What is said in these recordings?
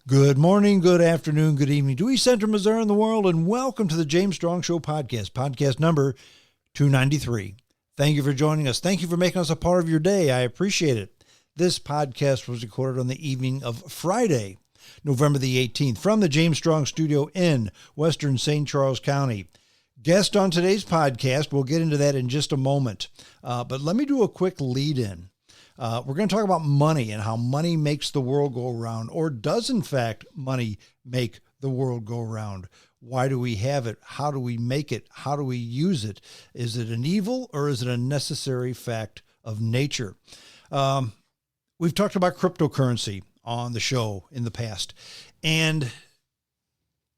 Good morning, good afternoon, good evening to East Central Missouri and the world, and welcome to the James Strong Show podcast number 293. Thank you for joining us. Thank you for making us a part of your day. I appreciate it. This podcast was recorded on the evening of Friday, November the 18th, from the James Strong Studio in Western St. Charles County. Guest on today's podcast, we'll get into that in just a moment, but let me do a quick lead-in. We're going to talk about money and how money makes the world go around, or does, in fact, money make the world go around? Why do we have it? How do we make it? How do we use it? Is it an evil or is it a necessary fact of nature? We've talked about cryptocurrency on the show in the past, and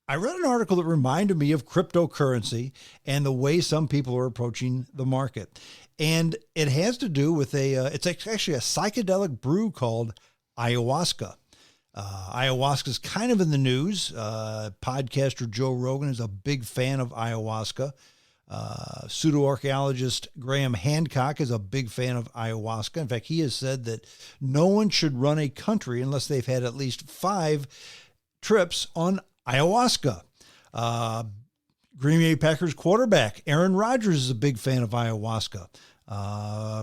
I read an article that reminded me of cryptocurrency and the way some people are approaching the market. And it has to do with it's actually a psychedelic brew called Ayahuasca. Ayahuasca is kind of in the news. Podcaster Joe Rogan is a big fan of ayahuasca. Pseudo-archaeologist Graham Hancock is a big fan of ayahuasca. In fact, he has said that no one should run a country unless they've had at least 5 trips on ayahuasca. Green Bay Packers quarterback Aaron Rodgers is a big fan of ayahuasca.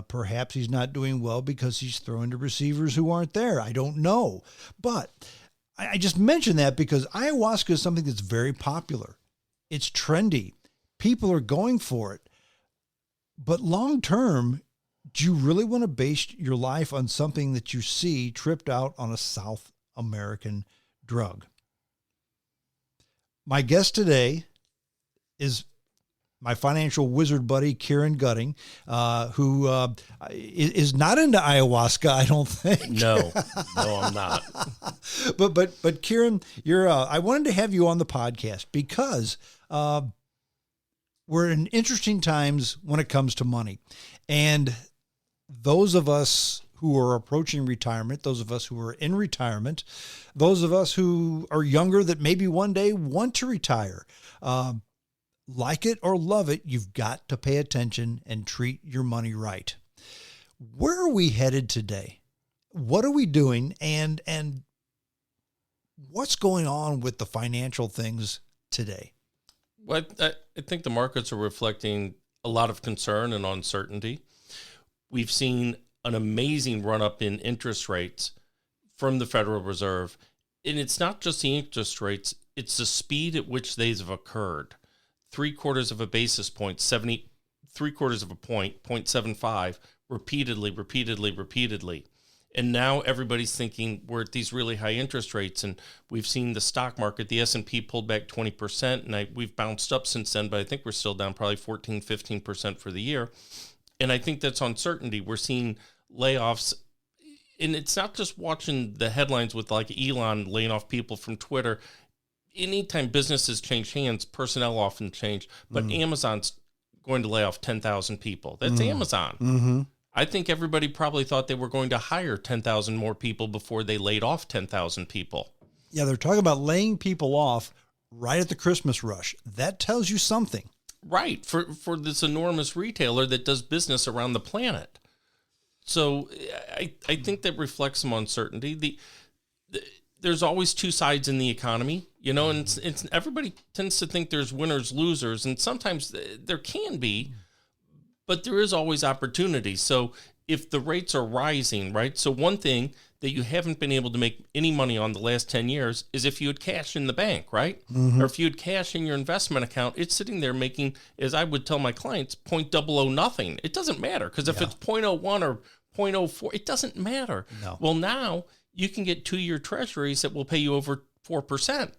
Perhaps he's not doing well because he's throwing to receivers who aren't there. I don't know. But I just mentioned that because ayahuasca is something that's very popular. It's trendy. People are going for it. But long term, do you really want to base your life on something that you see tripped out on a South American drug? My guest today is my financial wizard buddy, Kieran Gutting, who is not into ayahuasca, I don't think. No, I'm not. But Kieran, you're. I wanted to have you on the podcast because we're in interesting times when it comes to money, and those of us who are approaching retirement, those of us who are in retirement, those of us who are younger that maybe one day want to retire. Like it or love it, you've got to pay attention and treat your money right. Where are we headed today? What are we doing? And what's going on with the financial things today? Well, I think the markets are reflecting a lot of concern and uncertainty. We've seen an amazing run-up in interest rates from the Federal Reserve. And it's not just the interest rates, it's the speed at which these have occurred. 0.75 of a basis point, 0.75 of a point, 0.75, repeatedly. And now everybody's thinking we're at these really high interest rates, and we've seen the stock market, the S&P pulled back 20%, and we've bounced up since then, but I think we're still down probably 15% for the year. And I think that's uncertainty. We're seeing layoffs, and it's not just watching the headlines with like Elon laying off people from Twitter. Anytime businesses change hands, personnel often change, but Amazon's going to lay off 10,000 people. That's Amazon. Mm-hmm. I think everybody probably thought they were going to hire 10,000 more people before they laid off 10,000 people. Yeah, they're talking about laying people off right at the Christmas rush. That tells you something. Right, for this enormous retailer that does business around the planet. So I think that reflects some uncertainty. There's always two sides in the economy, you know, and it's everybody tends to think there's winners, losers, and sometimes there can be, but there is always opportunity. So if the rates are rising, right? So one thing that you haven't been able to make any money on the last 10 years is if you had cash in the bank, right? Mm-hmm. Or if you had cash in your investment account, it's sitting there making, as I would tell my clients, 0.00 nothing. It doesn't matter, because if it's 0.01 or 0.04, it doesn't matter. No. Well, now you can get 2-year treasuries that will pay you over 4%.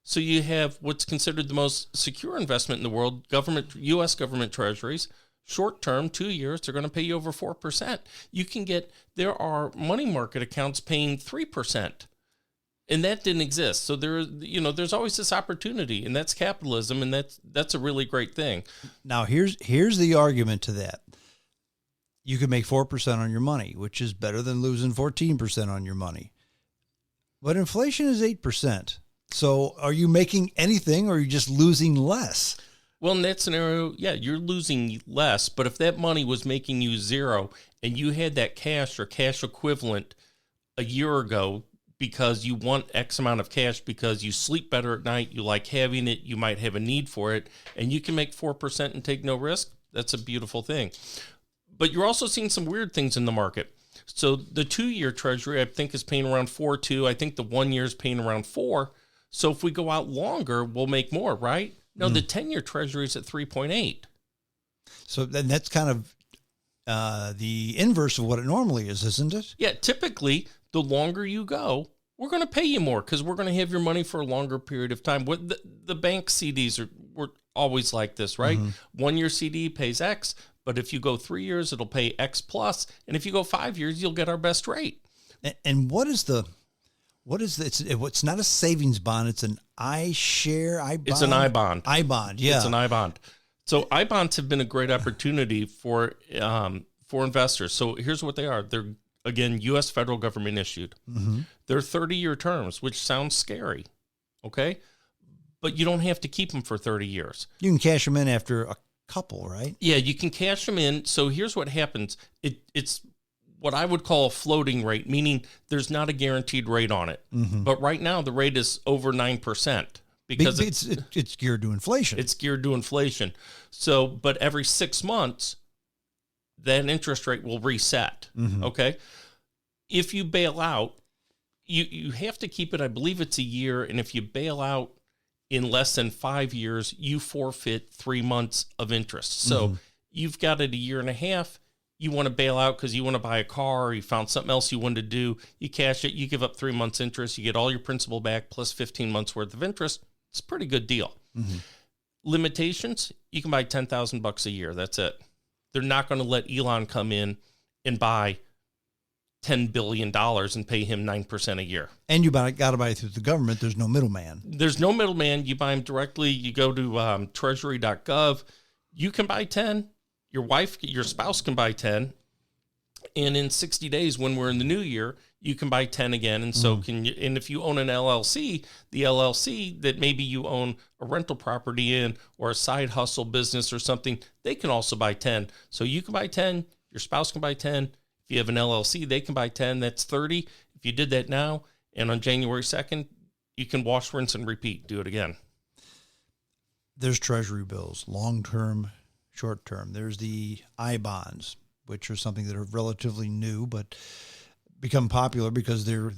So you have what's considered the most secure investment in the world, U.S. government treasuries. Short term, 2 years, they're going to pay you over 4%. There are money market accounts paying 3%. And that didn't exist. So there's always this opportunity, and that's capitalism, and that's a really great thing. Now here's the argument to that. You can make 4% on your money, which is better than losing 14% on your money. But inflation is 8%. So are you making anything, or are you just losing less? Well, in that scenario, yeah, you're losing less. But if that money was making you zero and you had that cash or cash equivalent a year ago because you want X amount of cash because you sleep better at night, you like having it, you might have a need for it, and you can make 4% and take no risk. That's a beautiful thing. But you're also seeing some weird things in the market. So the 2-year treasury, I think, is paying around 4.2. I think the 1 year is paying around 4. So if we go out longer, we'll make more, right? No, the 10-year treasury is at 3.8. So then that's kind of the inverse of what it normally is, isn't it? Yeah, typically, the longer you go, we're going to pay you more because we're going to have your money for a longer period of time. What the bank CDs were always like this, right? 1 year CD pays X, but if you go 3 years, it'll pay X plus, and if you go 5 years, you'll get our best rate. And what is it's not a savings bond, it's an iShare, It's an I-bond. I-bond, yeah. It's an I-bond. So I-bonds have been a great opportunity for investors. So here's what they are. They're, again, U.S. federal government issued. They're 30-year terms, which sounds scary, okay? But you don't have to keep them for 30 years. You can cash them in after a couple, right? Yeah, you can cash them in. So here's what happens. It's what I would call a floating rate, meaning there's not a guaranteed rate on it. But right now, the rate is over 9%. Because it's geared to inflation. It's geared to inflation. So, but every 6 months, that interest rate will reset. Okay. If you bail out, you have to keep it, I believe it's a year. And if you bail out in less than 5 years, you forfeit 3 months of interest. So you've got it a year and a half. You want to bail out because you want to buy a car or you found something else you wanted to do. You cash it. You give up 3 months interest. You get all your principal back plus 15 months worth of interest. It's a pretty good deal. Limitations, you can buy $10,000 a year. That's it. They're not going to let Elon come in and buy $10 billion and pay him 9% a year. And you got to buy it through the government. There's no middleman. There's no middleman. You buy them directly. You go to treasury.gov. You can buy 10. Your spouse can buy 10. And in 60 days, when we're in the new year, you can buy 10 again. And so can you, and if you own an LLC, the LLC that maybe you own a rental property in or a side hustle business or something, they can also buy 10. So you can buy 10, your spouse can buy 10. If you have an LLC, they can buy 10. That's 30. If you did that now and on January 2nd, you can wash, rinse, and repeat. Do it again. There's treasury bills, long-term, short-term. There's the I-bonds, which are something that are relatively new, but become popular because they're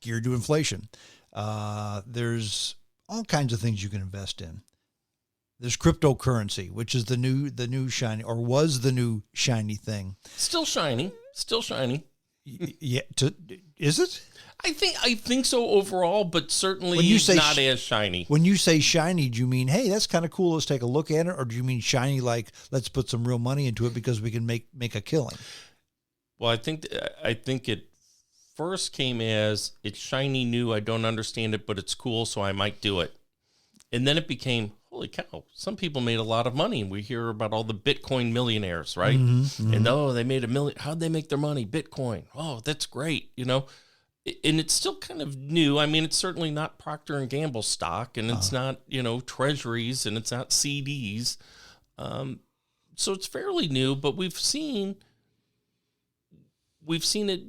geared to inflation. There's all kinds of things you can invest in. There's cryptocurrency, which is the new shiny, or was the new shiny thing. Still shiny. Yeah, is it? I think so overall, but certainly not as shiny. When you say shiny, do you mean, hey, that's kind of cool, let's take a look at it? Or do you mean shiny like, let's put some real money into it because we can make a killing? Well, I think it first came as it's shiny new. I don't understand it, but it's cool, so I might do it. And then it became, holy cow, some people made a lot of money. We hear about all the Bitcoin millionaires, right? And they made $1 million. How'd they make their money? Bitcoin. Oh, that's great. And it's still kind of new. I mean, it's certainly not Procter & Gamble stock, and it's not, treasuries, and it's not CDs. So it's fairly new, but we've seen it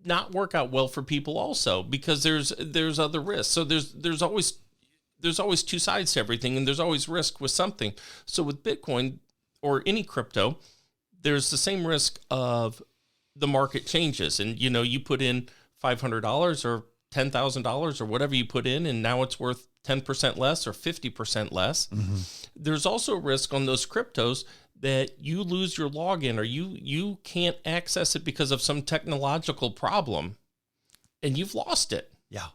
not work out well for people also because there's other risks. So there's always two sides to everything, and there's always risk with something. So with Bitcoin or any crypto, there's the same risk of the market changes, and you put in $500 or $10,000 or whatever you put in, and now it's worth 10% less or 50% less. There's also a risk on those cryptos that you lose your login or you can't access it because of some technological problem, and you've lost it. Yeah.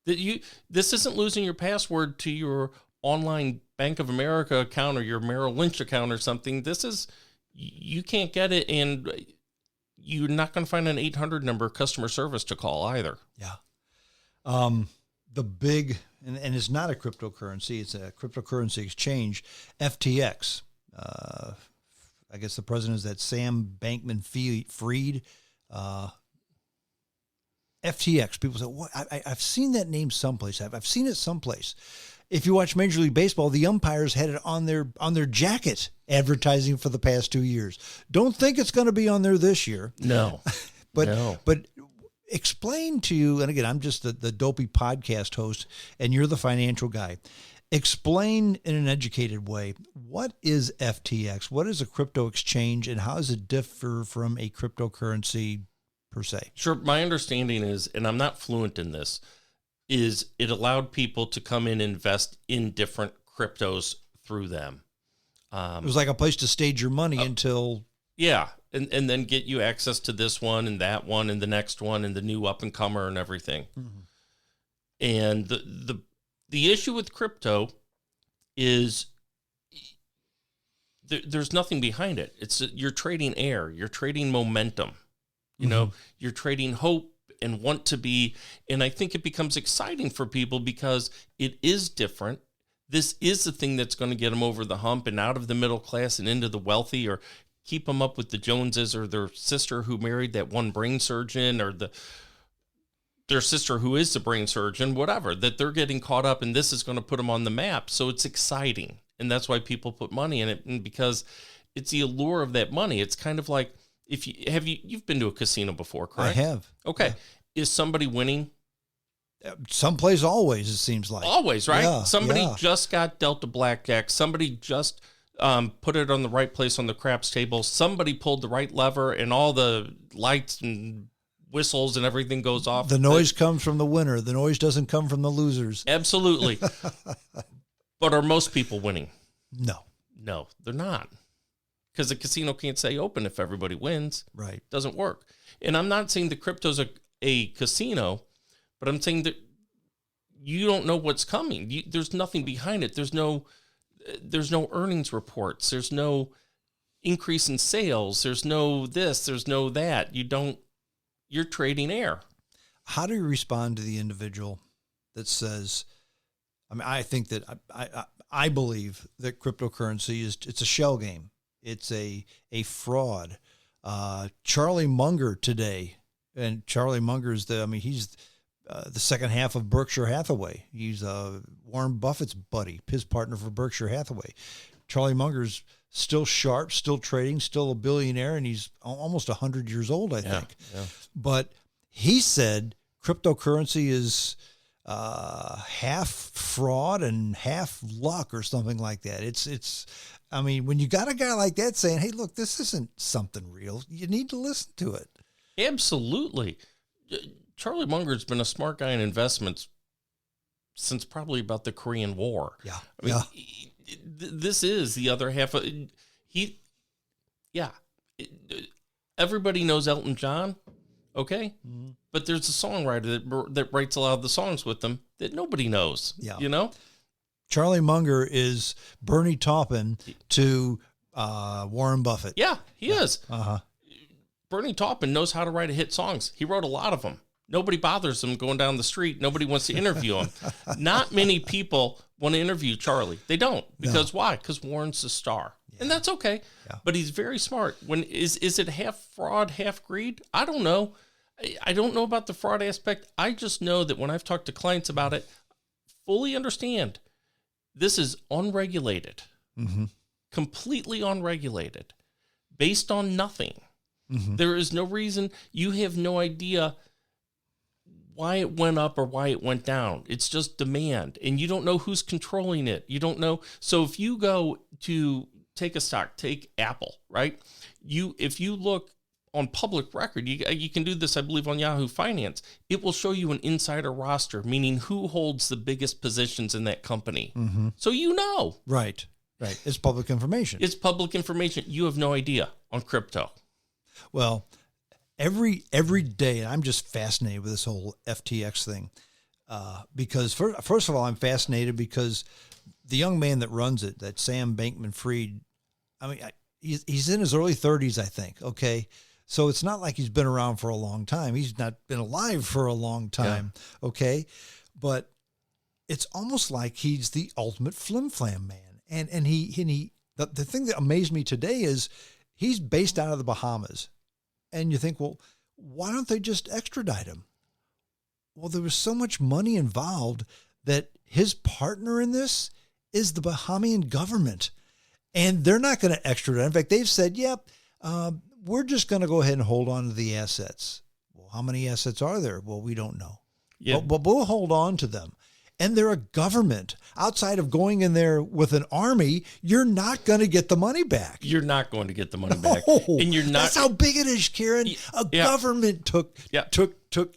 This isn't losing your password to your online Bank of America account or your Merrill Lynch account or something. This is, you can't get it, and you're not going to find an 800 number customer service to call either. Yeah. The big, and it's not a cryptocurrency, it's a cryptocurrency exchange, FTX. I guess the president is that Sam Bankman-Fried. FTX. People say, "What? I've seen that name someplace. I've seen it someplace." If you watch Major League Baseball, the umpires had it on their jacket advertising for the past 2 years. Don't think it's going to be on there this year. No, but explain to you, and again, I'm just the dopey podcast host, and you're the financial guy. Explain in an educated way, what is FTX? What is a crypto exchange, and how does it differ from a cryptocurrency per se? Sure. My understanding is, and I'm not fluent in this, is it allowed people to come in and invest in different cryptos through them. It was like a place to stage your money until... Yeah, and then get you access to this one and that one and the next one and the new up-and-comer and everything. Mm-hmm. And the issue with crypto is there's nothing behind it. You're trading air. You're trading momentum. You know, you're trading hope and want to be. And I think it becomes exciting for people because it is different. This is the thing that's going to get them over the hump and out of the middle class and into the wealthy, or keep them up with the Joneses or their sister who married that one brain surgeon, or their sister who is the brain surgeon, whatever, that they're getting caught up, and this is going to put them on the map. So it's exciting. And that's why people put money in it. And because it's the allure of that money. It's kind of like, you've been to a casino before, correct? I have. Okay. Yeah. Is somebody winning? Someplace always, it seems like. Always, right? Yeah, Somebody just got dealt a blackjack. Somebody just put it on the right place on the craps table. Somebody pulled the right lever, and all the lights and whistles and everything goes off. The noise comes from the winner. The noise doesn't come from the losers. Absolutely. But are most people winning? No, they're not. Because the casino can't stay open if everybody wins. Right. Doesn't work. And I'm not saying the crypto's a casino, but I'm saying that you don't know what's coming. There's nothing behind it. There's no earnings reports. There's no increase in sales. There's no this. There's no that. You're trading air. How do you respond to the individual that says, I think that I believe that cryptocurrency it's a shell game. It's a fraud. Charlie Munger today, and Charlie Munger is he's the second half of Berkshire Hathaway. He's Warren Buffett's buddy, his partner for Berkshire Hathaway. Charlie Munger's still sharp, still trading, still a billionaire, and he's almost 100 years old, I think. Yeah. But he said cryptocurrency is half fraud and half luck or something like that. It's when you got a guy like that saying, hey, look, this isn't something real, you need to listen to it. Absolutely. Charlie Munger's been a smart guy in investments since probably about the Korean War. Yeah. This is the other half of everybody knows Elton John. Okay. Mm-hmm. But there's a songwriter that writes a lot of the songs with them that nobody knows. Yeah. You know? Charlie Munger is Bernie Taupin to Warren Buffett. Yeah, he is. Uh-huh. Bernie Taupin knows how to write hit songs. He wrote a lot of them. Nobody bothers him going down the street. Nobody wants to interview him. Not many people want to interview Charlie. They don't. Because why? Because Warren's the star. Yeah. And that's okay. Yeah. But he's very smart. Is it half fraud, half greed? I don't know. I don't know about the fraud aspect. I just know that when I've talked to clients about it, fully understand this is unregulated, completely unregulated, based on nothing. Mm-hmm. There is no reason. You have no idea why it went up or why it went down. It's just demand, and you don't know who's controlling it. You don't know. So if you go to take a stock, take Apple, right? If you look on public record, you can do this, I believe, on Yahoo Finance. It will show you an insider roster, meaning who holds the biggest positions in that company. Mm-hmm. So you know. Right. It's public information. It's public information. You have no idea on crypto. Well, every day, and I'm just fascinated with this whole FTX thing, because first of all, I'm fascinated because the young man that runs it, that Sam Bankman-Fried, he's in his early 30s, I think. Okay. So it's not like he's been around for a long time. He's not been alive for a long time. Yeah. Okay. But it's almost like he's the ultimate flim-flam man. And the thing that amazed me today is he's based out of the Bahamas. And you think, well, why don't they just extradite him? Well, there was so much money involved that his partner in this is the Bahamian government. And they're not going to extradite. In fact, they've said, yep, we're just going to go ahead and hold on to the assets. Well, how many assets are there? Well, we don't know. Yeah. But we'll hold on to them. And they're a government. Outside of going in there with an army, you're not going to get the money back. You're not going to get the money back. And you're not. That's how big it is, Kieran. A government took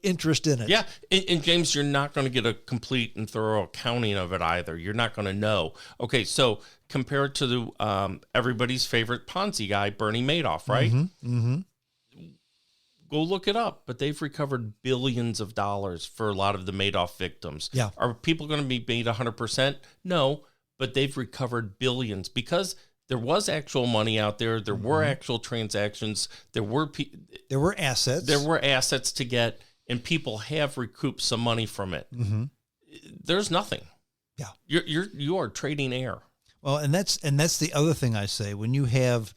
interest in it. Yeah. And James, you're not going to get a complete and thorough accounting of it either. You're not going to know. Okay, so compare it to the everybody's favorite Ponzi guy, Bernie Madoff, right? Mm-hmm. Go look it up, but they've recovered billions of dollars for a lot of the Madoff victims. Yeah. Are people going to be paid 100%? No, but they've recovered billions because there was actual money out there. There were actual transactions. There were assets. There were assets to get, and people have recouped some money from it. Mm-hmm. There's nothing. Yeah. You are trading air. Well, and that's the other thing I say. When you have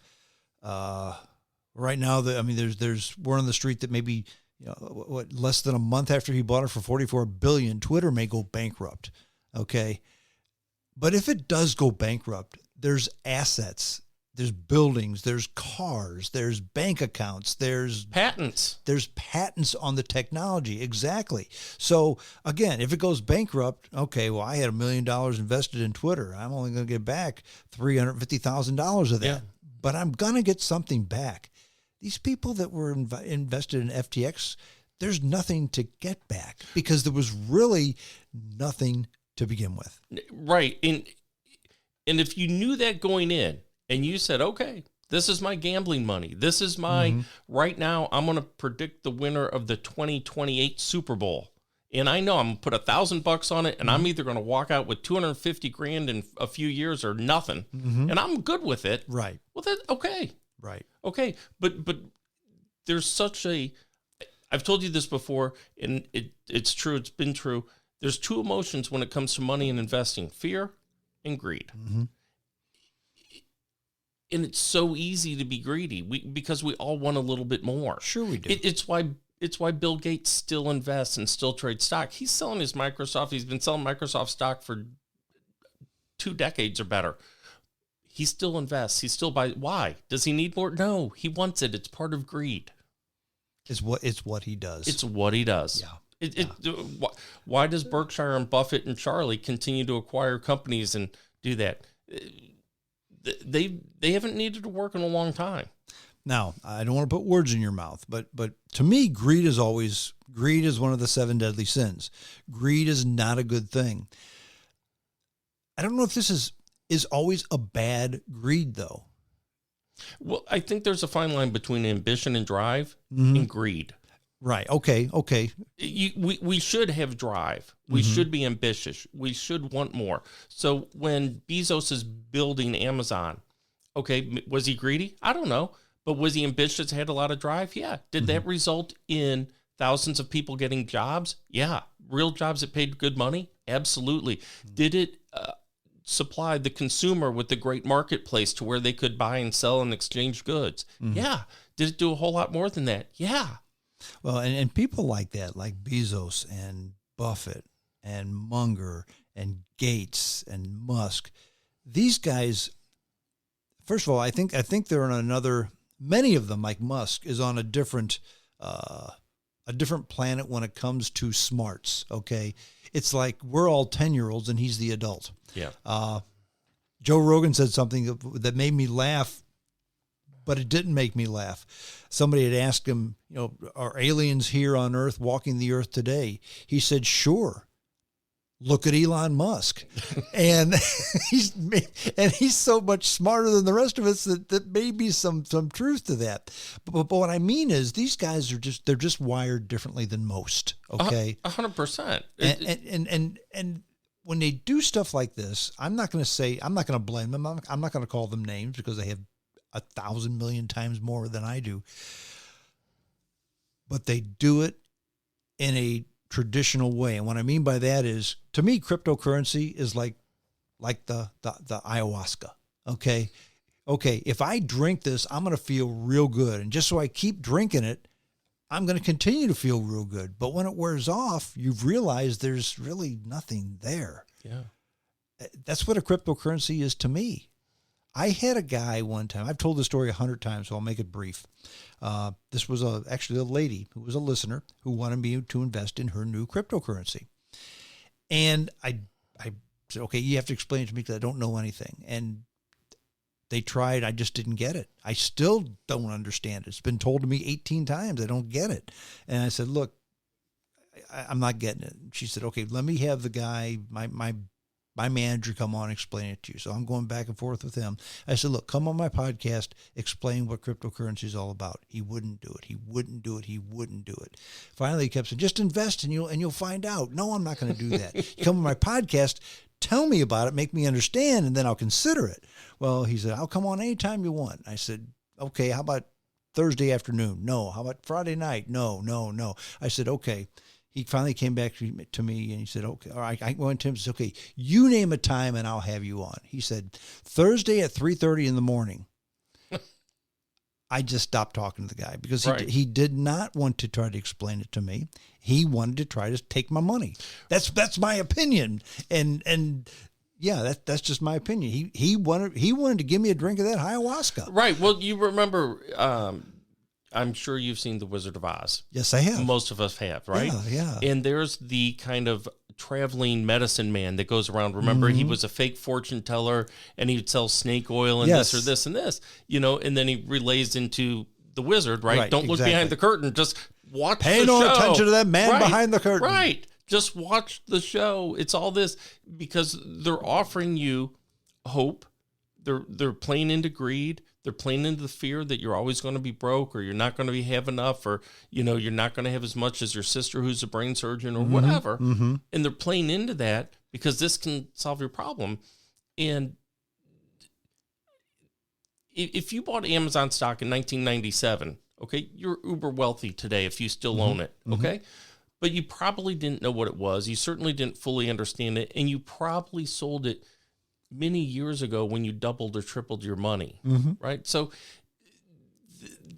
right now, there's word on the street that maybe less than a month after he bought it for $44 billion, Twitter may go bankrupt. Okay, but if it does go bankrupt, there's assets, there's buildings, there's cars, there's bank accounts, there's patents on the technology. Exactly. So again, if it goes bankrupt, okay, well, I had $1 million invested in Twitter. I'm only going to get back $350,000 of that, but I'm going to get something back. These people that were invested in FTX, there's nothing to get back because there was really nothing to begin with. Right. And if you knew that going in and you said, okay, this is my gambling money. This is my, right now, I'm going to predict the winner of the 2028 Super Bowl. And I know I'm going to put $1,000 on it and I'm either going to walk out with $250,000 in a few years or nothing. And I'm good with it. Right. Well, okay. Right. Okay. But there's such I've told you this before, and it's true. It's been true. There's two emotions when it comes to money and investing: fear and greed. And it's so easy to be greedy because we all want a little bit more. Sure we do. It's why Bill Gates still invests and still trades stock. He's selling his Microsoft. He's been selling Microsoft stock for 2 decades or better. He still invests. He still buys. Why? Does he need more? No, he wants it. It's part of greed. It's what he does. It's what he does. Yeah. Why does Berkshire and Buffett and Charlie continue to acquire companies and do that? They haven't needed to work in a long time. Now, I don't want to put words in your mouth, but to me, greed is one of the 7 deadly sins. Greed is not a good thing. I don't know if this is always a bad greed, though. Well, I think there's a fine line between ambition and drive and greed. Right. Okay. We should have drive. We should be ambitious. We should want more. So when Bezos is building Amazon, okay, was he greedy? I don't know. But was he ambitious, had a lot of drive? Yeah. Did that result in thousands of people getting jobs? Yeah. Real jobs that paid good money? Absolutely. Did it supply the consumer with the great marketplace to where they could buy and sell and exchange goods? Yeah. Did it do a whole lot more than that? Yeah. Well, and people like that, like Bezos and Buffett and Munger and Gates and Musk, these guys, first of all, I think they're on another, many of them, like Musk, is on a different planet when it comes to smarts, okay? It's like we're all 10-year-olds and he's the adult. Yeah. Joe Rogan said something that made me laugh, but it didn't make me laugh. Somebody had asked him, are aliens here on Earth, walking the Earth today? He said, sure. Look at Elon Musk. and he's so much smarter than the rest of us that may be some truth to that. But what I mean is these guys they're just wired differently than most. Okay. 100%. And when they do stuff like this, I'm not going to blame them. I'm not going to call them names because they have 1,000 million times more than I do. But they do it in a traditional way. And what I mean by that is, to me, cryptocurrency is like the ayahuasca. Okay. If I drink this, I'm going to feel real good. And just so I keep drinking it, I'm going to continue to feel real good. But when it wears off, you've realized there's really nothing there. Yeah. That's what a cryptocurrency is to me. I had a guy one time, I've told this story 100 times, so I'll make it brief. This was actually a lady who was a listener who wanted me to invest in her new cryptocurrency. And I said, okay, you have to explain it to me because I don't know anything. And they tried. I just didn't get it. I still don't understand it. It's been told to me 18 times. I don't get it. And I said, look, I'm not getting it. She said, okay, let me have the guy, my manager, come on and explain it to you. So I'm going back and forth with him. I said, look, come on my podcast, explain what cryptocurrency is all about. He wouldn't do it. He wouldn't do it. He wouldn't do it. Finally, he kept saying, just invest and you'll find out. No, I'm not going to do that. You come on my podcast, tell me about it, make me understand, and then I'll consider it. Well, he said, I'll come on anytime you want. I said, okay, how about Thursday afternoon? No. How about Friday night? No. I said, okay. He finally came back to me and he said, okay, all right. I went to him and said, okay, you name a time and I'll have you on. He said, Thursday at 3:30 in the morning. I just stopped talking to the guy because he did not want to try to explain it to me. He wanted to try to take my money. That's my opinion. And yeah, that's just my opinion. He wanted to give me a drink of that ayahuasca. Right. Well, you remember, I'm sure you've seen The Wizard of Oz. Yes, I have. Most of us have, right? Yeah. And there's the kind of traveling medicine man that goes around. Remember, he was a fake fortune teller and he would sell snake oil and this or this and this, and then he relays into the wizard, right? Don't look behind the curtain. Just watch the show. Pay no attention to that man behind the curtain. Right. Just watch the show. It's all this because they're offering you hope. They're playing into greed. They're playing into the fear that you're always going to be broke or you're not going to have enough or, you're not going to have as much as your sister who's a brain surgeon or whatever. And they're playing into that because this can solve your problem. And if you bought Amazon stock in 1997, okay, you're uber wealthy today if you still own it, okay? But you probably didn't know what it was. You certainly didn't fully understand it. And you probably sold it many years ago when you doubled or tripled your money, right? So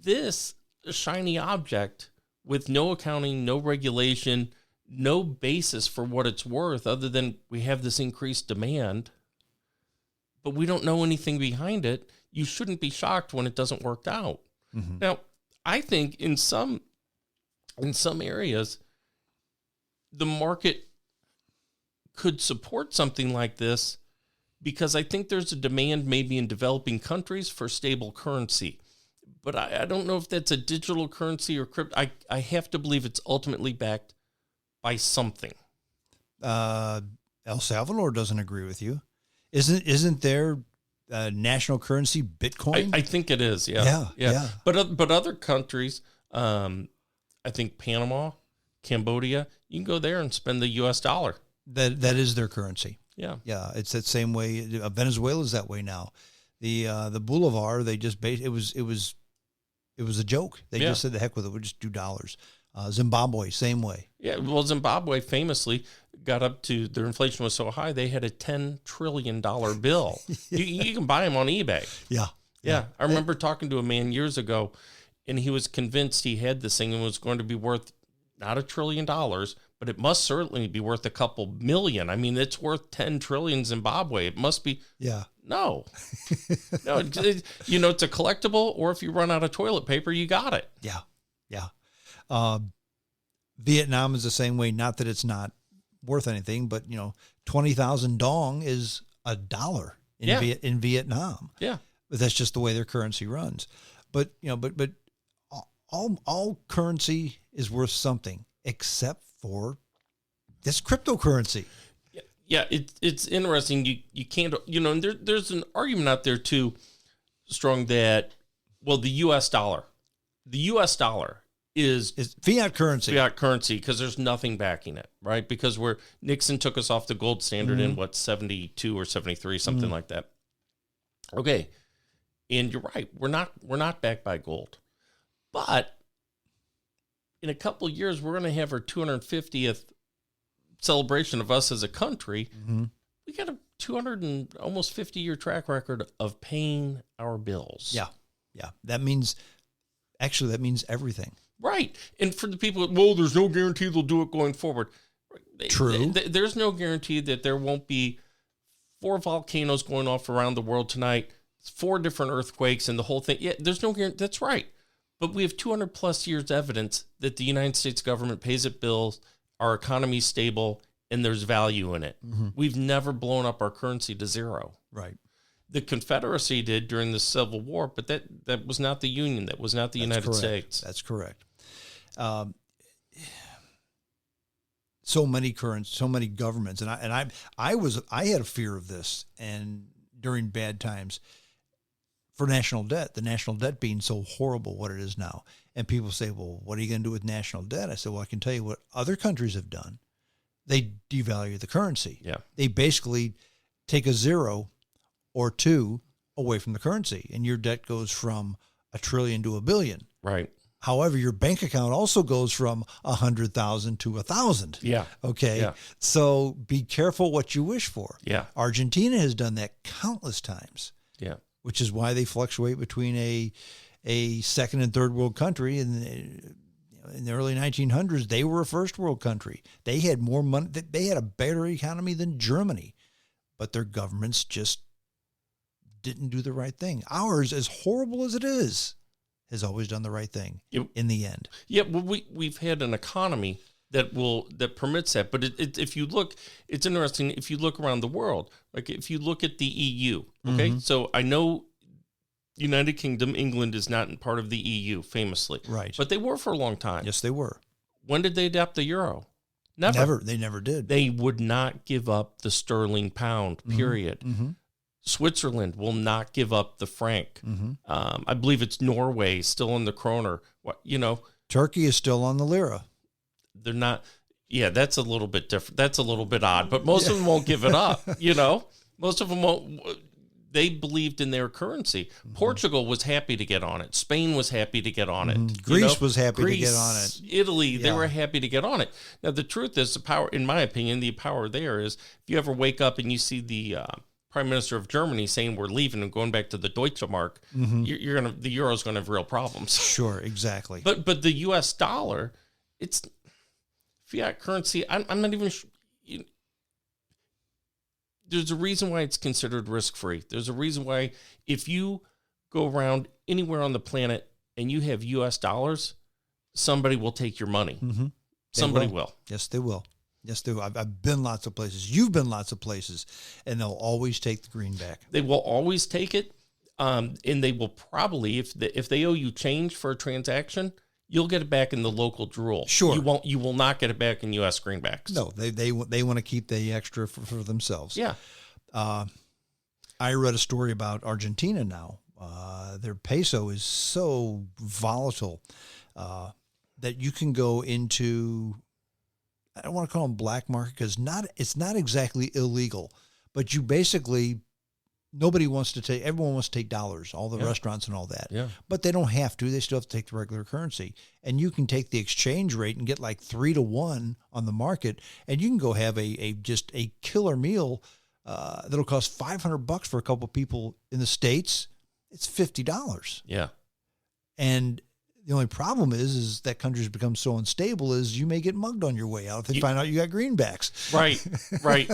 this shiny object with no accounting, no regulation, no basis for what it's worth other than we have this increased demand, but we don't know anything behind it. You shouldn't be shocked when it doesn't work out. Now, I think in some areas, the market could support something like this because I think there's a demand maybe in developing countries for stable currency. But I don't know if that's a digital currency or crypto. I have to believe it's ultimately backed by something. El Salvador doesn't agree with you. Isn't their national currency Bitcoin? I think it is, yeah. But other countries, I think Panama, Cambodia, you can go there and spend the U.S. dollar. That is their currency. Yeah, it's that same way. Venezuela is that way now. The Bolivar, they just it was a joke. They just said the heck with it. We'll just do dollars. Zimbabwe, same way. Yeah, well, Zimbabwe famously got up to their inflation was so high they had a $10 trillion bill. you can buy them on eBay. Yeah. I remember talking to a man years ago, and he was convinced he had this thing and was going to be worth not $1 trillion, but it must certainly be worth a couple million. I mean, it's worth 10 trillion Zimbabwe. It must be. Yeah. No. It's a collectible, or if you run out of toilet paper, you got it. Yeah. Vietnam is the same way. Not that it's not worth anything, but 20,000 dong is $1 in Vietnam. Yeah. But that's just the way their currency runs. But all currency is worth something except for this cryptocurrency. Yeah, it's interesting. You can't, and there's an argument out there too, Strong, that, well, the U.S. dollar is fiat currency. Fiat currency, because there's nothing backing it, right? Because Nixon took us off the gold standard in 72 or 73, something like that. Okay, and you're right. We're not backed by gold, but in a couple of years, we're going to have our 250th celebration of us as a country. We got a 200 and almost 50-year track record of paying our bills. Yeah. That means everything. Right. And for the people, well, there's no guarantee they'll do it going forward. True. There's no guarantee that there won't be 4 volcanoes going off around the world tonight, 4 different earthquakes and the whole thing. Yeah, there's no guarantee. That's right. But we have 200 plus years evidence that the United States government pays its bills, our economy's stable, and there's value in it. We've never blown up our currency to zero. Right. The Confederacy did during the Civil War, but that was not the Union. That was not the United States. That's correct. So many governments, and I had a fear of this, and during bad times, for national debt, the national debt being so horrible, what it is now, and people say, well, what are you going to do with national debt? I said, well, I can tell you what other countries have done. They devalue the currency. Yeah, they basically take a 0 or 2 away from the currency, and your debt goes from $1 trillion to $1 billion. right. However, your bank account also goes from 100,000 to 1,000. Yeah. Okay. Yeah. So be careful what you wish for. Yeah. Argentina has done that countless times. Yeah. Which is why they fluctuate between a second and third world country. And in the early 1900s, they were a first world country. They had more money. They had a better economy than Germany, but their governments just didn't do the right thing. Ours, as horrible as it is, has always done the right thing in the end. Yeah, well, we've had an economy that permits that. But if you look, it's interesting. If you look around the world, like if you look at the EU, okay, so I know United Kingdom, England is not part of the EU, famously, right? But they were for a long time. Yes, they were. When did they adopt the euro? Never. They never did. They would not give up the sterling pound. Period. Switzerland will not give up the franc. I believe it's Norway still in the kroner. Turkey is still on the lira. They're not. Yeah, that's a little bit different. That's a little bit odd, but most of them won't give it up. Most of them won't. They believed in their currency. Portugal was happy to get on it. Spain was happy to get on it. Greece was happy to get on it. Italy, they were happy to get on it. Now, the truth is, the power, in my opinion, the power there is, if you ever wake up and you see the Prime Minister of Germany saying we're leaving and going back to the Deutsche Mark, the euro's going to have real problems. Sure, exactly. But the U.S. dollar, it's fiat currency. I'm not even. There's a reason why it's considered risk-free. There's a reason why if you go around anywhere on the planet and you have U.S. dollars, somebody will take your money. Somebody will. Yes, they will. Yes, they will. I've been lots of places. You've been lots of places, and they'll always take the greenback. They will always take it, and they will probably, if they owe you change for a transaction, you'll get it back in the local drool. Sure. You will not get it back in U.S. greenbacks. No, they want to keep the extra for themselves. Yeah. I read a story about Argentina now. Their peso is so volatile that you can go into, I don't want to call them black market because it's not exactly illegal, but you basically, everyone wants to take dollars, all the restaurants and all that. Yeah. But they don't have to. They still have to take the regular currency. And you can take the exchange rate and get like 3-to-1 on the market, and you can go have a killer meal that'll cost $500 for a couple of people in the States. It's $50. Yeah. And the only problem is that countries become so unstable is you may get mugged on your way out if they find out you got greenbacks. Right.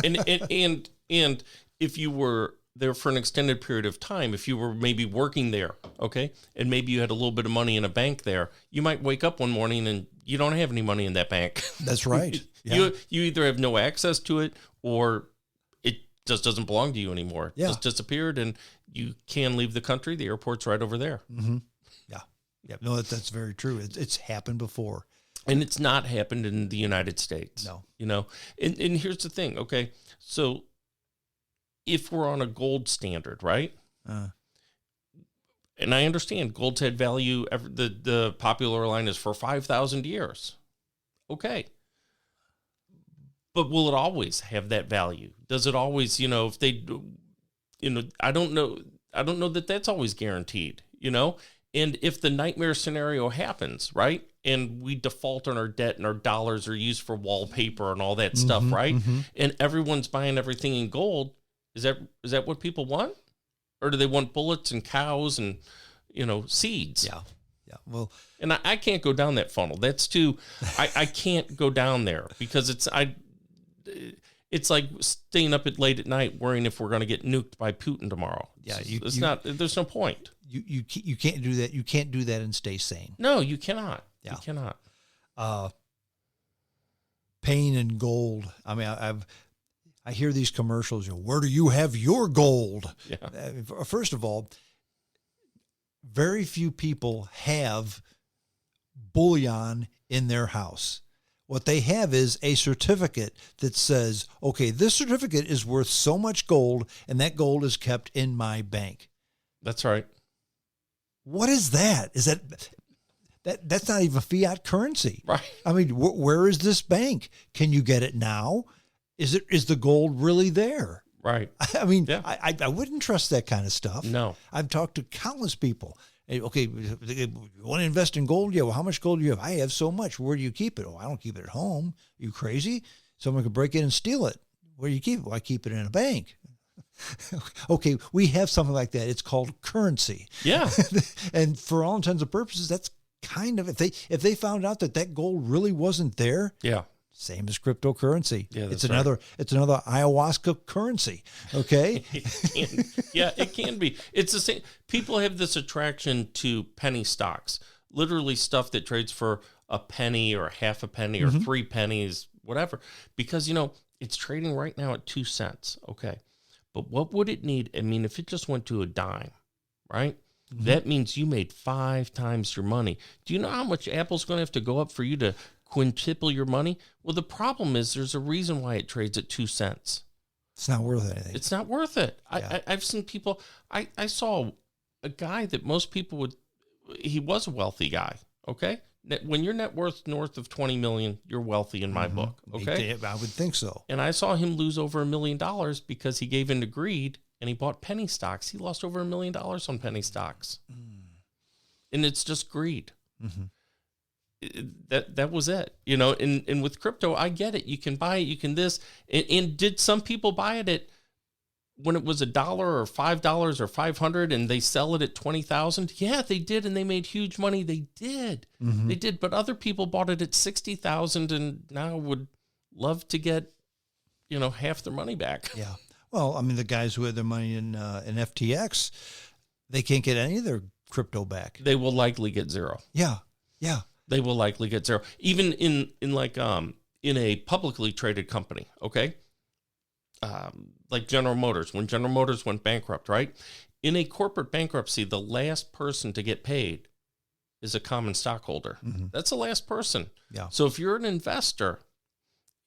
And if you were there for an extended period of time, if you were maybe working there, okay, and maybe you had a little bit of money in a bank there, you might wake up one morning and you don't have any money in that bank. That's right. Yeah. You either have no access to it or it just doesn't belong to you anymore. It just disappeared and you can leave the country. The airport's right over there. Yeah. No, that's very true. It's happened before. And it's not happened in the United States. No. And here's the thing, okay? So if we're on a gold standard, right? And I understand gold's had value. The popular line is for 5,000 years. Okay. But will it always have that value? Does it always, if they, I don't know that that's always guaranteed, And if the nightmare scenario happens, right, and we default on our debt and our dollars are used for wallpaper and all that stuff, right, and everyone's buying everything in gold, is that what people want? Or do they want bullets and cows and, seeds? Yeah. Well, and I can't go down that funnel. That's too, I can't go down there because and it's like staying up late at night worrying if we're going to get nuked by Putin tomorrow. Yeah, there's no point. You can't do that. You can't do that and stay sane. No, you cannot. Yeah. You cannot. Pain and gold. I mean, I hear these commercials. Where do you have your gold? Yeah. First of all, very few people have bullion in their house. What they have is a certificate that says, okay, this certificate is worth so much gold, and that gold is kept in my bank. That's right. What is that? Is that's not even fiat currency? Right. I mean, where is this bank? Can you get it now? Is the gold really there? Right. I mean, yeah. I wouldn't trust that kind of stuff. No. I've talked to countless people. Hey, okay, you want to invest in gold? Yeah, well, how much gold do you have? I have so much. Where do you keep it? Oh, I don't keep it at home. Are you crazy? Someone could break in and steal it. Where do you keep it? Well, I keep it in a bank. Okay, we have something like that. It's called currency. Yeah. And for all intents and purposes, that's kind of, if they found out that gold really wasn't there. Yeah. Same as cryptocurrency. Yeah, it's another ayahuasca currency. Okay. It can be. It's the same. People have this attraction to penny stocks, literally stuff that trades for a penny or half a penny or 3 pennies, whatever, because, it's trading right now at 2 cents. Okay. But what would it need? I mean, if it just went to a dime, right? That means you made 5 times your money. Do you know how much Apple's going to have to go up for you to quintuple your money? Well, the problem is there's a reason why it trades at 2 cents. It's not worth anything. It's not worth it. Yeah. I've seen people, I saw a guy that most people he was a wealthy guy, okay? When your net worth north of 20 million, you're wealthy in my book, okay? I would think so. And I saw him lose over $1 million because he gave into greed and he bought penny stocks. He lost over $1 million on penny stocks. And it's just greed. That was it, and with crypto, I get it. You can buy it, you can this. And did some people buy it when it was $1 or $5 or 500 and they sell it at 20,000? Yeah, they did. And they made huge money. They did. They did. But other people bought it at 60,000 and now would love to get, half their money back. Yeah. Well, I mean, the guys who had their money in FTX, they can't get any of their crypto back. They will likely get zero. Yeah. Yeah. They will likely get zero. Even in a publicly traded company, okay? Like General Motors. When General Motors went bankrupt, right? In a corporate bankruptcy, the last person to get paid is a common stockholder. That's the last person. Yeah. So if you're an investor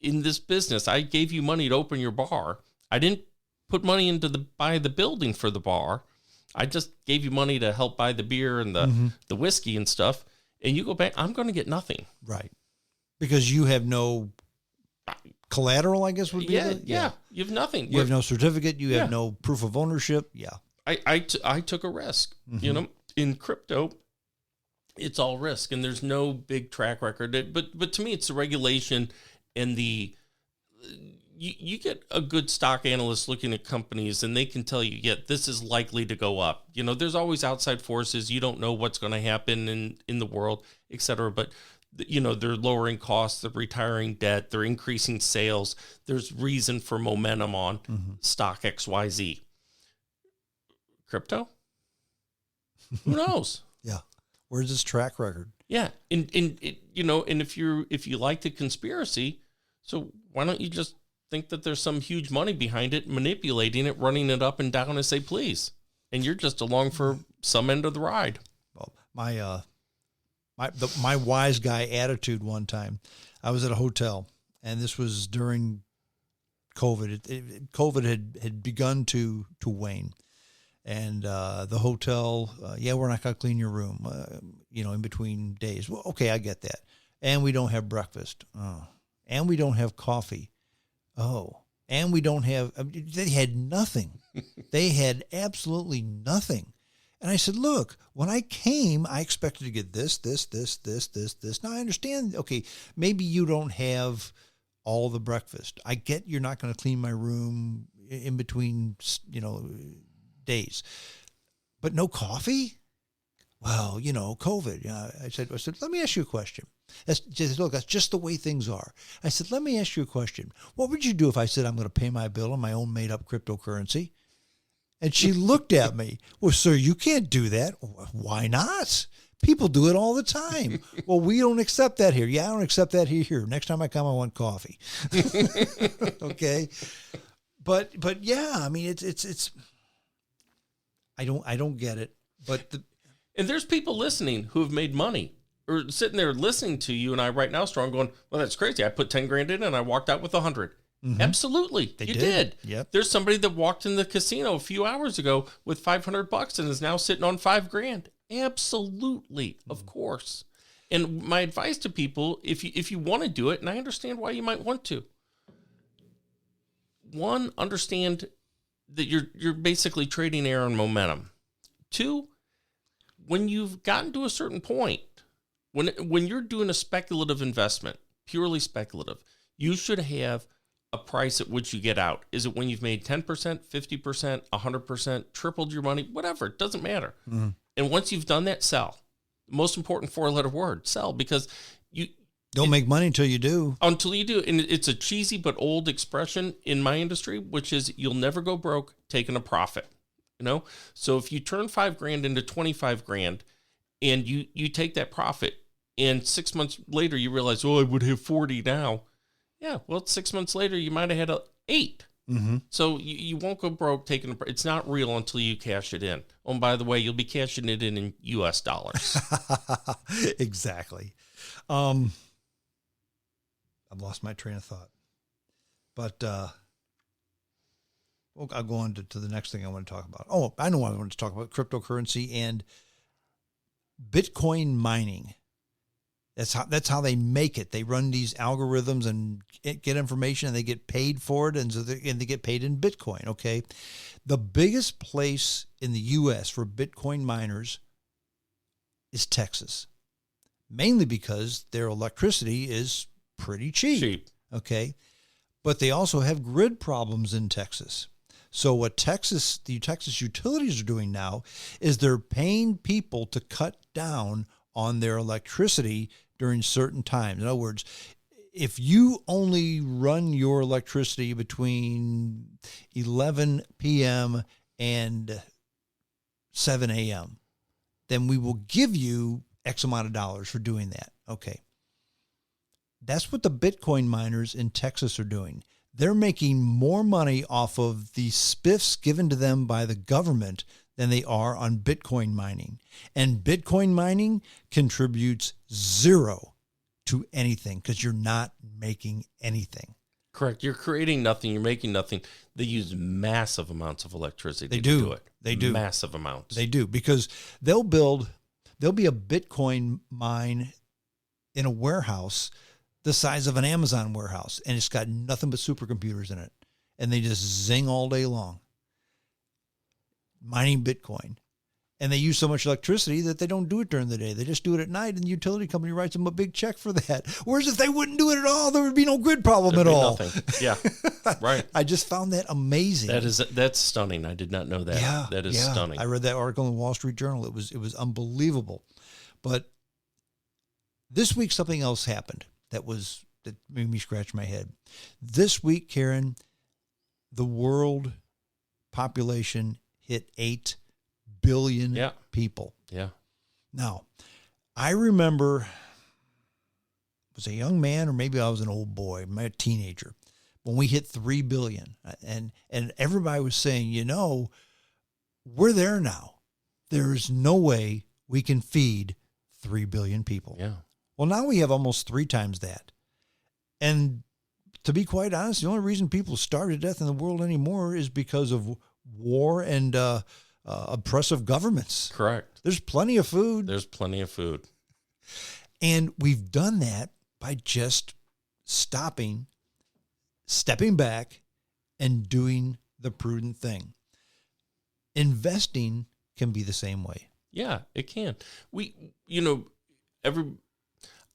in this business, I gave you money to open your bar. I didn't put money into buy the building for the bar. I just gave you money to help buy the beer and the whiskey and stuff. And you go back, I'm going to get nothing. Right. Because you have no collateral, I guess would be. Yeah. You have nothing. You have no certificate. You have no proof of ownership. Yeah. I took a risk. In crypto, it's all risk and there's no big track record. But to me, it's the regulation and you get a good stock analyst looking at companies and they can tell you, this is likely to go up. There's always outside forces. You don't know what's going to happen in the world, et cetera. But, they're lowering costs, they're retiring debt, they're increasing sales. There's reason for momentum on stock XYZ. Crypto? Who knows? Yeah. Where's this track record? Yeah. And if you like the conspiracy, so why don't you just think that there's some huge money behind it, manipulating it, running it up and down as they please. And you're just along for some end of the ride. Well, my wise guy attitude one time, I was at a hotel and this was during COVID. COVID had begun to wane. And the hotel, we're not going to clean your room, in between days. Well, okay, I get that. And we don't have breakfast. Oh. And we don't have coffee. Oh, and we don't have, they had nothing. They had absolutely nothing. And I said, look, when I came, I expected to get this. Now I understand, okay, maybe you don't have all the breakfast. I get you're not going to clean my room in between, days. But no coffee? Well, COVID. I said, let me ask you a question. Look, that's just the way things are. I said, let me ask you a question. What would you do if I said I'm going to pay my bill on my own made-up cryptocurrency? And she looked at me. Well, sir, you can't do that. Why not? People do it all the time. Well, we don't accept that here. Yeah, I don't accept that here. Next time I come, I want coffee. Okay. But yeah, I mean, it's. I don't get it. But and there's people listening who have made money or sitting there listening to you and I right now, Strong, going, well, that's crazy. I put 10 grand in and I walked out with 100. Mm-hmm. Absolutely. You did. Yep. There's somebody that walked in the casino a few hours ago with $500 and is now sitting on $5,000. Absolutely. Of course. And my advice to people, if you want to do it, and I understand why you might want to, one, understand that you're basically trading air and momentum. Two, when you've gotten to a certain point, when you're doing a speculative investment, purely speculative, you should have a price at which you get out. Is it when you've made 10%, 50%, 100%, tripled your money, whatever, it doesn't matter. Mm-hmm. And once you've done that, sell. The most important 4-letter word, sell, because you don't make money until you do. Until you do. And it's a cheesy but old expression in my industry, which is you'll never go broke taking a profit. So if you turn $5,000 into $25,000 and you take that profit and 6 months later you realize, I would have 40 now. Yeah, well, 6 months later you might have had 8. Mm-hmm. So you won't go broke taking it's not real until you cash it in. Oh, and by the way, you'll be cashing it in US dollars. Exactly. I've lost my train of thought, but I'll go on to the next thing I want to talk about. Oh, I know what I want to talk about: cryptocurrency and Bitcoin mining. That's how they make it. They run these algorithms and get information, and they get paid for it, and they get paid in Bitcoin. Okay, the biggest place in the U.S. for Bitcoin miners is Texas, mainly because their electricity is pretty cheap. Okay, but they also have grid problems in Texas. So what the Texas utilities are doing now is they're paying people to cut down on their electricity during certain times. In other words, if you only run your electricity between 11 p.m. and 7 a.m., then we will give you X amount of dollars for doing that. Okay. That's what the Bitcoin miners in Texas are doing. They're making more money off of the spiffs given to them by the government than they are on Bitcoin mining. And Bitcoin mining contributes zero to anything because you're not making anything. Correct. You're creating nothing. You're making nothing. They use massive amounts of electricity to do it. They do. Massive amounts. They do, because there'll be a Bitcoin mine in a warehouse the size of an Amazon warehouse, and it's got nothing but supercomputers in it. And they just zing all day long, mining Bitcoin. And they use so much electricity that they don't do it during the day. They just do it at night, and the utility company writes them a big check for that. Whereas if they wouldn't do it at all, there would be no grid problem at all. Nothing. Yeah, right. I just found that amazing. That's stunning. I did not know that. Yeah, that is stunning. I read that article in the Wall Street Journal. It was unbelievable. But this week something else happened that made me scratch my head. This week, Kieran, the world population hit 8 billion people. Yeah. Now, I remember, I was a young man, or maybe I was an old boy, a teenager, when we hit 3 billion. And everybody was saying, we're there now. There is no way we can feed 3 billion people. Yeah. Well, now we have almost 3 times that. And to be quite honest, the only reason people starve to death in the world anymore is because of war and oppressive governments. Correct. There's plenty of food. And we've done that by just stepping back, and doing the prudent thing. Investing can be the same way. Yeah, it can.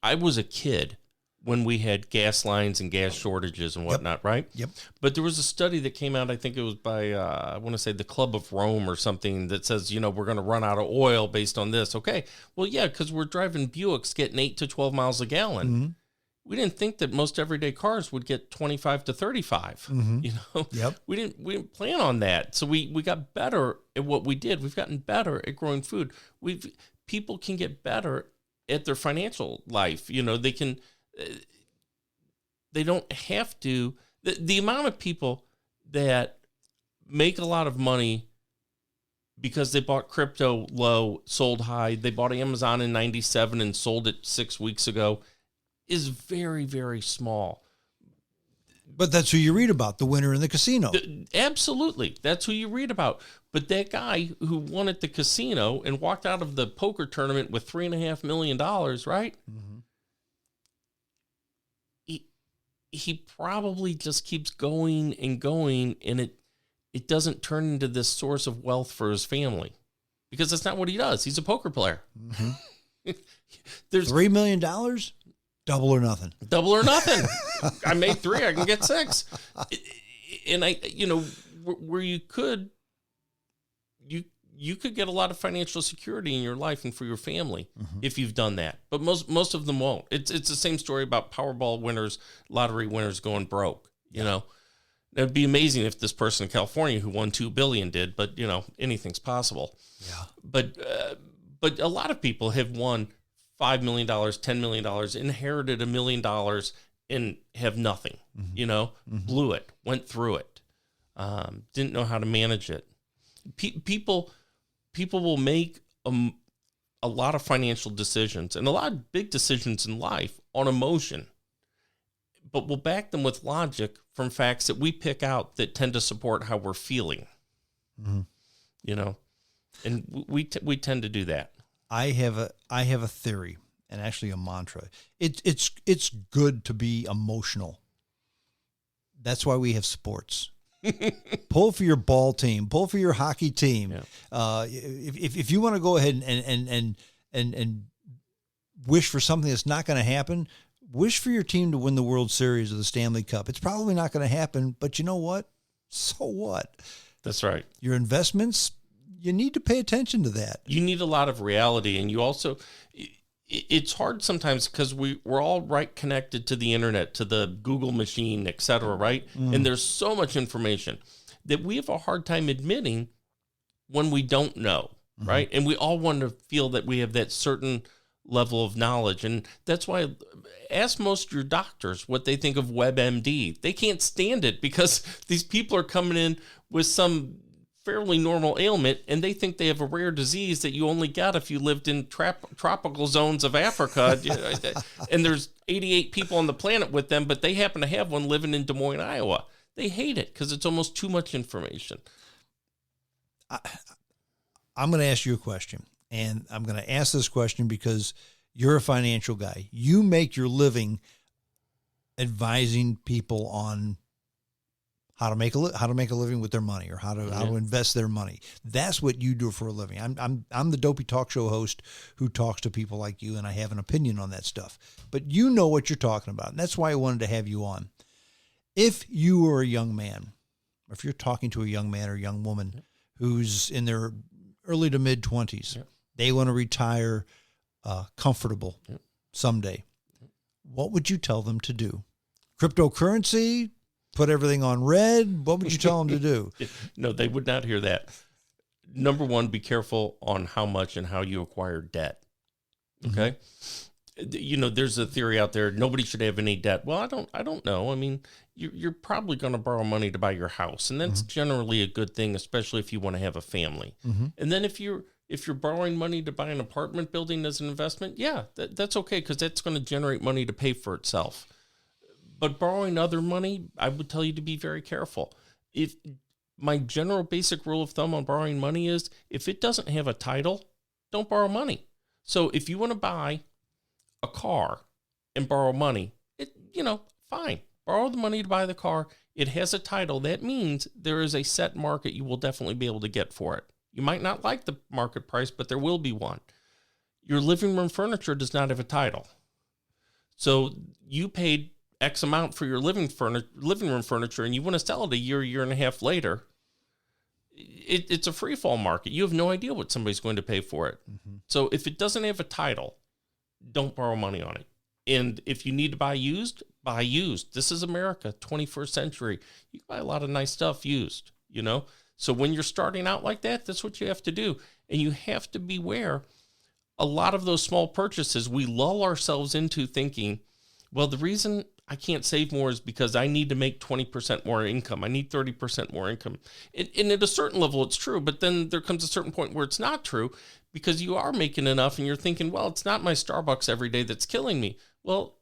I was a kid when we had gas lines and gas shortages and whatnot, right? Yep. But there was a study that came out, I think it was by, I want to say the Club of Rome or something, that says, we're going to run out of oil based on this. Okay. Well, yeah, because we're driving Buicks getting 8 to 12 miles a gallon. Mm-hmm. We didn't think that most everyday cars would get 25 to 35. Mm-hmm. Yep. We didn't plan on that. So we got better at what we did. We've gotten better at growing food. People can get better at their financial life. They don't have to. The amount of people that make a lot of money because they bought crypto low, sold high, they bought Amazon in 97 and sold it 6 weeks ago, is very, very small. But that's who you read about, the winner in the casino. Absolutely. That's who you read about. But that guy who won at the casino and walked out of the poker tournament with $3.5 million, right? Mm-hmm. He probably just keeps going and going, and it doesn't turn into this source of wealth for his family, because that's not what he does. He's a poker player. Mm-hmm. There's $3 million, double or nothing. Double or nothing. I made 3, I can get 6. And where you could get a lot of financial security in your life and for your family if you've done that. But most of them won't. It's the same story about Powerball winners, lottery winners going broke. It'd be amazing if this person in California who won $2 billion did, but anything's possible. Yeah. But a lot of people have won $5 million, $10 million, inherited $1 million, and have nothing. Blew it, went through it, didn't know how to manage it. People will make a lot of financial decisions and a lot of big decisions in life on emotion, but we'll back them with logic from facts that we pick out that tend to support how we're feeling. Mm-hmm. And we tend to do that. I have a theory, and actually a mantra. It's good to be emotional. That's why we have sports. Pull for your ball team. Pull for your hockey team. Yeah. If you want to go ahead and wish for something that's not going to happen, wish for your team to win the World Series or the Stanley Cup. It's probably not going to happen, but you know what? So what? That's right. Your investments, you need to pay attention to that. You need a lot of reality, and you also, it's hard sometimes because we're all right connected to the internet, to the Google machine, et cetera, right? And there's so much information that we have a hard time admitting when we don't know, right? And we all want to feel that we have that certain level of knowledge. And that's why ask most of your doctors what they think of WebMD. They can't stand it because these people are coming in with some fairly normal ailment, and they think they have a rare disease that you only got if you lived in tropical zones of Africa. And there's 88 people on the planet with them, but they happen to have one living in Des Moines, Iowa. They hate it because it's almost too much information. I'm going to ask you a question, and I'm going to ask this question because you're a financial guy. You make your living advising people on how to make a living with their money, or how to invest their money. That's what you do for a living. I'm the Dopey Talk Show host who talks to people like you, and I have an opinion on that stuff. But you know what you're talking about, and that's why I wanted to have you on. If you were a young man, or if you're talking to a young man or young woman who's in their early to mid 20s, they want to retire comfortable someday, what would you tell them to do? Cryptocurrency? Put everything on red? What would you tell them to do? No, they would not hear that. Number one, be careful on how much and how you acquire debt. Okay? Mm-hmm. There's a theory out there, nobody should have any debt. Well, I don't know. I mean, you're probably going to borrow money to buy your house, and that's generally a good thing, especially if you want to have a family. Mm-hmm. And then if you're borrowing money to buy an apartment building as an investment, that's okay, because that's going to generate money to pay for itself. But borrowing other money, I would tell you to be very careful. If my general basic rule of thumb on borrowing money is, if it doesn't have a title, don't borrow money. So if you want to buy a car and borrow money, fine. Borrow the money to buy the car. It has a title. That means there is a set market you will definitely be able to get for it. You might not like the market price, but there will be one. Your living room furniture does not have a title. So you paid X amount for your living room furniture, and you want to sell it a year and a half later. It's a free fall market. You have no idea what somebody's going to pay for it. Mm-hmm. So if it doesn't have a title, don't borrow money on it. And if you need to buy used, buy used. This is America, 21st century. You can buy a lot of nice stuff used, you know? So when you're starting out like that, that's what you have to do. And you have to beware. A lot of those small purchases, we lull ourselves into thinking, well, the reason I can't save more is because I need to make 20% more income. I need 30% more income. And at a certain level, it's true. But then there comes a certain point where it's not true because you are making enough and you're thinking, well, it's not my Starbucks every day that's killing me. Well,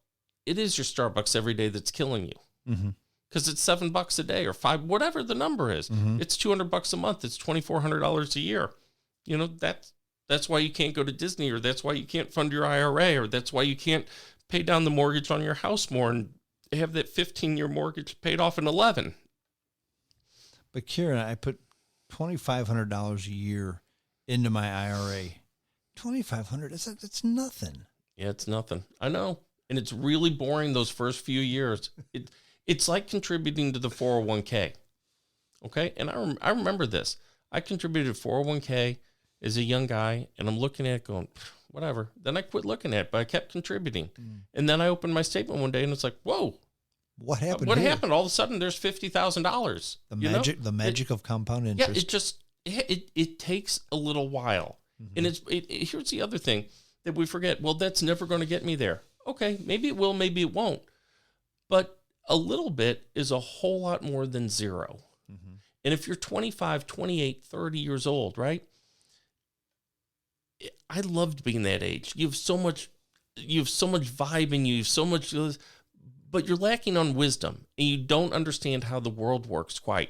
it is your Starbucks every day that's killing you because it's $7 a day or $5, whatever the number is. Mm-hmm. It's $200 a month. It's $2,400 a year. You know, that's why you can't go to Disney, or that's why you can't fund your IRA, or that's why you can't pay down the mortgage on your house more and have that 15-year mortgage paid off in 11. But Kieran, I put $2,500 a year into my IRA. $2,500, that's nothing. Yeah, it's nothing. I know. And it's really boring those first few years. It's like contributing to the 401k. Okay? And I remember this. I contributed to 401k as a young guy, and I'm looking at it going, whatever. Then I quit looking at it, but I kept contributing. And then I opened my statement one day, and it's like, whoa. What happened? What happened? All of a sudden, there's $50,000. The magic of compound interest. Yeah, it takes a little while. Mm-hmm. And here's the other thing that we forget. Well, that's never going to get me there. Okay, maybe it will, maybe it won't. But a little bit is a whole lot more than zero. Mm-hmm. And if you're 25, 28, 30 years old, right? I loved being that age. You have so much vibe in you. You have so much, but you're lacking on wisdom, and you don't understand how the world works quite.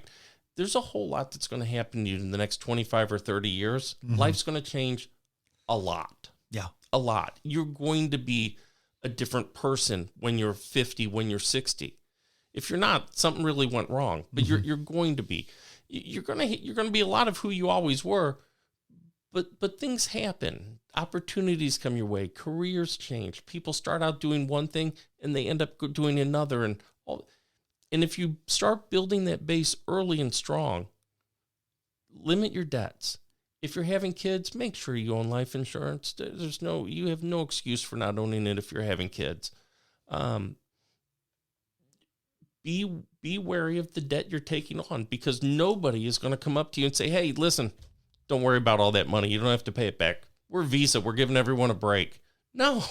There's a whole lot that's going to happen to you in the next 25 or 30 years. Mm-hmm. Life's going to change a lot. Yeah. A lot. You're going to be a different person when you're 50, when you're 60. If you're not, something really went wrong, but mm-hmm. you're going to be. You're going to be a lot of who you always were. But things happen. Opportunities come your way. Careers change. People start out doing one thing and they end up doing another. And if you start building that base early and strong, limit your debts. If you're having kids, make sure you own life insurance. You have no excuse for not owning it if you're having kids. Be wary of the debt you're taking on, because nobody is going to come up to you and say, hey, listen, don't worry about all that money. You don't have to pay it back. We're Visa. We're giving everyone a break. No,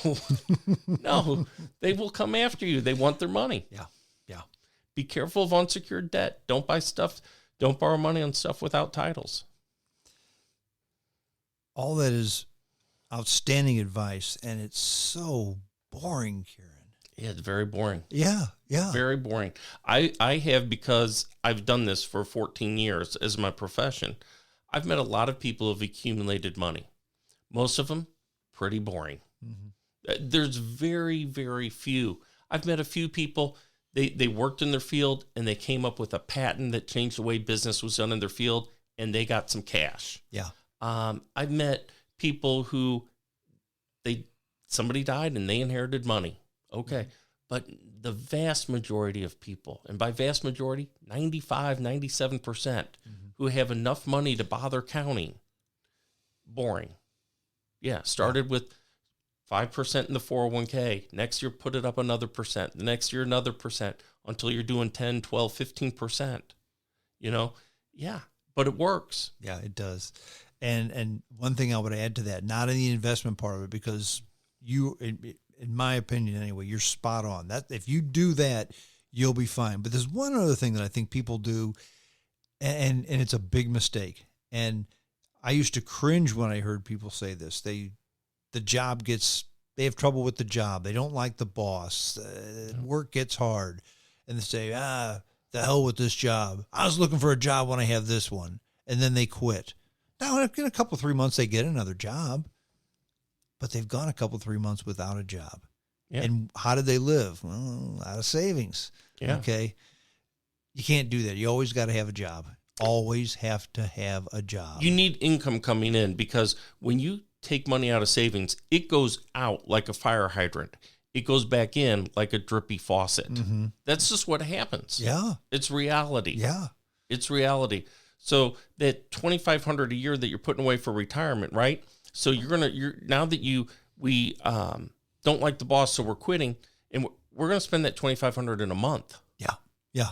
no, they will come after you. They want their money. Yeah. Yeah. Be careful of unsecured debt. Don't buy stuff. Don't borrow money on stuff without titles. All that is outstanding advice, and it's so boring, Kieran. Yeah, it's very boring. Yeah. Very boring. I have, because I've done this for 14 years as my profession, I've met a lot of people who have accumulated money. Most of them, pretty boring. Mm-hmm. There's very, very few. I've met a few people, they worked in their field and they came up with a patent that changed the way business was done in their field, and they got some cash. Yeah. I've met people who somebody died and they inherited money. Okay. Mm-hmm. But the vast majority of people, and by vast majority, 95, 97%, mm-hmm. who have enough money to bother counting, boring. Yeah, started with 5% in the 401k. Next year, put it up another percent. The next year, another percent, until you're doing 10, 12, 15%. You know? Yeah, but it works. Yeah, it does. And one thing I would add to that, not in the investment part of it, because you, in my opinion anyway, you're spot on. That if you do that, you'll be fine. But there's one other thing that I think people do, and it's a big mistake. And I used to cringe when I heard people say this. They have trouble with the job. They don't like the boss. Work gets hard. And they say, the hell with this job. I was looking for a job when I have this one. And then they quit. Now, in a couple, 3 months, they get another job. But they've gone a couple, 3 months without a job. Yeah. And how did they live? Well, out of savings. Yeah. Okay. You can't do that. You always got to have a job. Always have to have a job. You need income coming in, because when you take money out of savings, it goes out like a fire hydrant. it goes back in like a drippy faucet. Mm-hmm. That's just what happens. Yeah. It's reality. Yeah. It's reality. So that $2,500 a year that you're putting away for retirement, right? So you're now that we don't like the boss, so we're quitting, and we're going to spend that $2,500 in a month. Yeah. Yeah.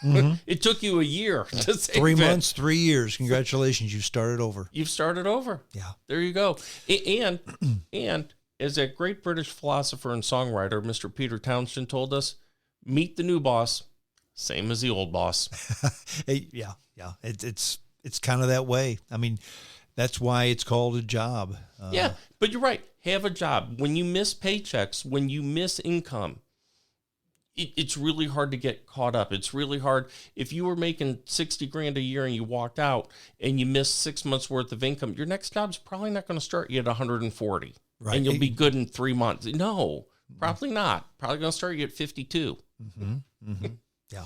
Mm-hmm. It took you a year to save 3 months, 3 years. Congratulations. You've started over. You've started over. Yeah. There you go. And as that great British philosopher and songwriter, Mr. Peter Townshend, told us, meet the new boss, same as the old boss. Hey, yeah. Yeah. It's kind of that way. I mean, that's why it's called a job. Yeah, but you're right. Have a job. When you miss paychecks, when you miss income, it's really hard to get caught up. It's really hard. If you were making $60,000 a year and you walked out and you missed 6 months worth of income, your next job's probably not going to start you at 140, right? And you'll be good in 3 months. No, probably not. Probably going to start you at 52. Mm-hmm. Mm-hmm. Yeah.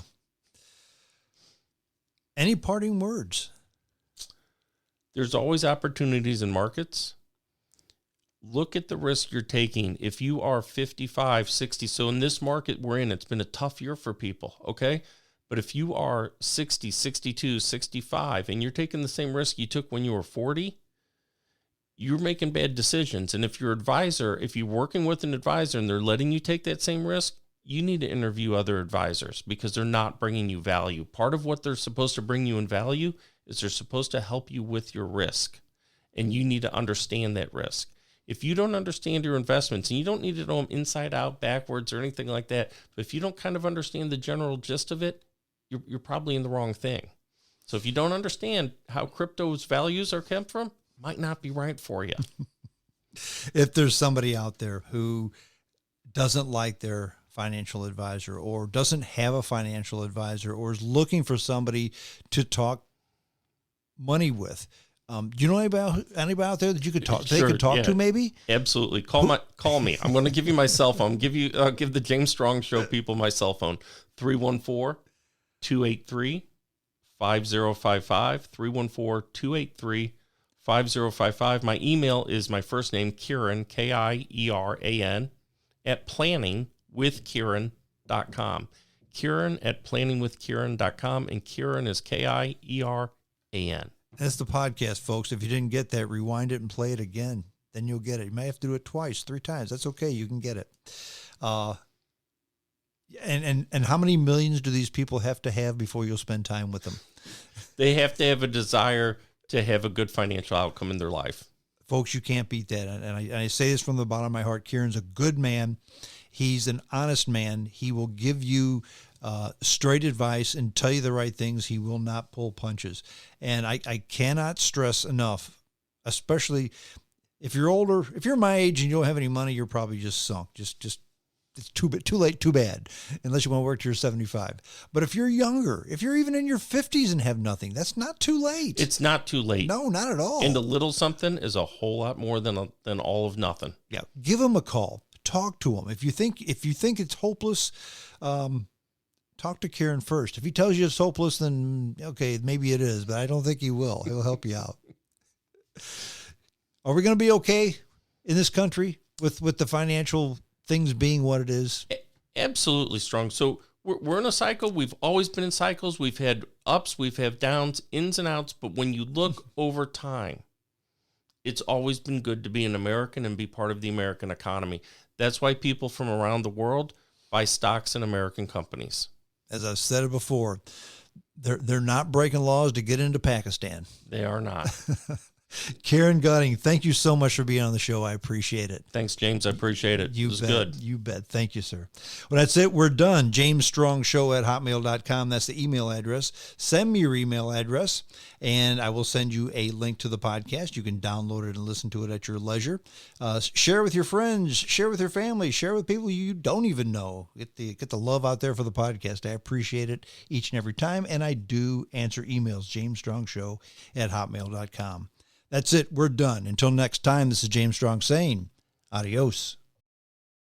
Any parting words? There's always opportunities in markets. Look at the risk you're taking. If you are 55, 60, so in this market we're in, it's been a tough year for people, okay? But if you are 60, 62, 65, and you're taking the same risk you took when you were 40, you're making bad decisions. And if you're working with an advisor and they're letting you take that same risk, you need to interview other advisors because they're not bringing you value. Part of what they're supposed to bring you in value is they're supposed to help you with your risk, and you need to understand that risk. If you don't understand your investments, and you don't need to know them inside out, backwards, or anything like that, but if you don't kind of understand the general gist of it, you're probably in the wrong thing. So if you don't understand how crypto's values are kept from, might not be right for you. If there's somebody out there who doesn't like their financial advisor or doesn't have a financial advisor or is looking for somebody to talk money with, do you know anybody out there that you could talk? They Sure, could talk yeah. to maybe. Absolutely. Call me. I'm going to give you my cell phone. Give the James Strong Show people my cell phone. 314-283-5055. 314-283-5055. My email is my first name, Kieran, Kieran, at planningwithkieran.com. Kieran at planningwithkieran.com, and Kieran is Kieran. That's the podcast, folks. If you didn't get that, rewind it and play it again. Then you'll get it. You may have to do it twice, 3 times. That's okay. You can get it. And how many millions do these people have to have before you'll spend time with them? They have to have a desire to have a good financial outcome in their life. Folks, you can't beat that. And I say this from the bottom of my heart. Kieran's a good man. He's an honest man. He will give you straight advice and tell you the right things. He will not pull punches. And I cannot stress enough, especially if you're older, if you're my age and you don't have any money, you're probably just sunk. Just it's too late, too bad, unless you want to work till you're 75. But if you're younger, if you're even in your 50s and have nothing, that's not too late. It's not too late. No, not at all. And a little something is a whole lot more than all of nothing. Yeah, give him a call. Talk to him. If you think it's hopeless, talk to Kieran first. If he tells you it's hopeless, then okay, maybe it is, but I don't think he will. He'll help you out. Are we going to be okay in this country with the financial things being what it is? Absolutely, Strong. So we're in a cycle. We've always been in cycles. We've had ups, we've had downs, ins and outs. But when you look over time, it's always been good to be an American and be part of the American economy. That's why people from around the world buy stocks in American companies. As I've said it before, they're not breaking laws to get into Pakistan. They are not. Kieran Gutting, thank you so much for being on the show. I appreciate it. Thanks, James. I appreciate it. It was good. You bet. Thank you, sir. Well, that's it. We're done. JamesStrongShow@hotmail.com. That's the email address. Send me your email address, and I will send you a link to the podcast. You can download it and listen to it at your leisure. Share with your friends. Share with your family. Share with people you don't even know. Get the love out there for the podcast. I appreciate it each and every time, and I do answer emails. JamesStrongShow@hotmail.com. That's it. We're done. Until next time, this is James Strong saying adios.